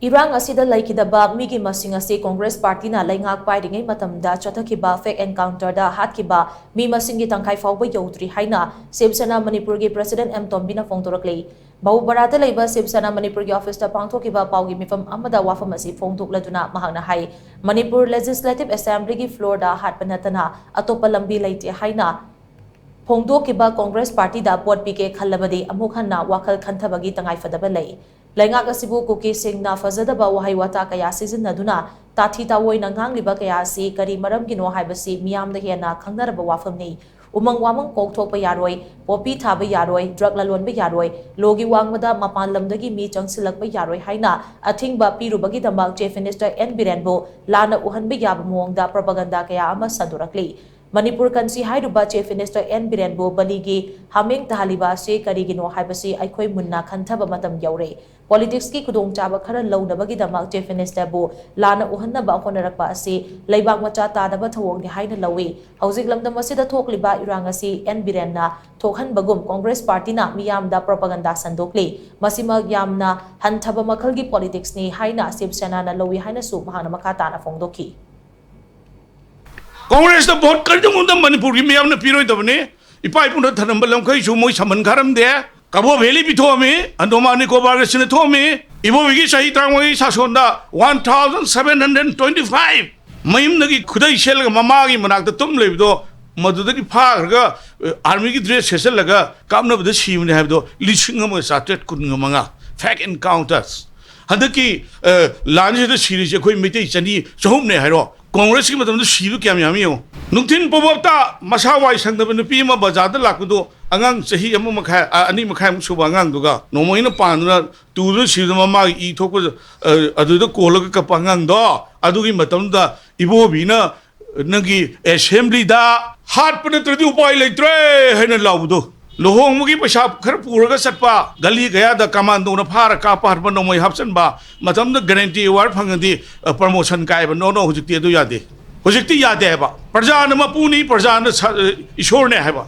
Irang Asida Leikhidaba Meegi masing asi Congress Party na LEINGAK PAIRINGEI MATAM CHATHAKHIBA fake encounter da Hatkhiba Mee masing gi Tangkhai PHAOBA Youdri HAINA SENA Manipur gi President TOMBI na PHONGDORAKLI Baubarata leiba SENA Manipur gi office da pangthokiba paugi mifam amada wafam asi phongdokladuna mahakna hai Manipur Legislative Assembly gi floor da hatpanatana atopa lambi leite haina phongdokiba Congress Party da vote pike khallabadi amuk hanna wakhal khanthabagi tangai fadaba lei LEINGAK asibu kuki singna fazadaba wahai wata kaya sizinaduna tathi tawoina ngangliba kaya asi kari maramgino haibasi miyamda hena khangnaraba wafamni umang wamang kokthokpa yaroi popi thaba yaroi drug lalonba yaroi logi wangmada mapan lamdagi mi changsilakba yaroi haina athingba pirubagi damak Chief Minister N Birenbo lana uhanba yaba muongda propaganda kaya ama sadurakli Manipur kansi hairuba Chief Minister N Birenbo baligi haming tahaliba se karigino haibasi aikhoi munna khanthaba matam yaure politics ki kudong chaba khara launabagi damak Chief Minister bo lana uhannaba honarakpa ase leibak macha tadaba thawong ni haina lawi hauzik lamdam asida thokliba Irang asi N Birenna thokhan bagum Congress Party na miyamda propaganda sandokli masima yamna hanthaba makhalgi politics ni haina SENA na lawi haina su mahana makata na phongdoki Congress the vote Kardamunda Manipuri may have no period of ne. If I put a Tanambalam Kaishu Moishaman Karam there, Kabo Veli Bitome, and Domani Kobaras in Tome, Ivogi Shahitramoi Sasonda 1725. Maim Nagi Kudai Shell Mamagi Manak the Tumledo, Madudaki Parga, Army dress Heselaga, come up the SHIV have the Lishingam started Kungamanga, fact encounters. Hadaki Lange the series, a quick meditation, Shomne Hero. Congress की मतलब तो शीलू क्या Miami हो नुक्तिन पबोता मसावाई संगत में P मा बाजार लाकुदो अंगांग सही यमु मखाय अनि मखाय मुसुबा अंगांग दुगा नोमोइन पानुना तुरु शीलू ममा ई थोको अदुदो कोलग का पंगांग दो अदुगी मतलब दा इबो बिना नगी असेंबली दा हाथ पर तरदी उपाय लेत्रे है न लाउदो लोहोंग मुगी पैसा खर पूरगा सत्पा गली गया दा कमांडो न फार का पार बनो मोय हापसन बा मतलब द गारंटी अवार्ड फंगदी प्रमोशन काय बनो नो हुजिक्ति दु यादे हुजिक्ति यादे है बा प्रजा न मपुनी प्रजा न ईश्वर ने है बा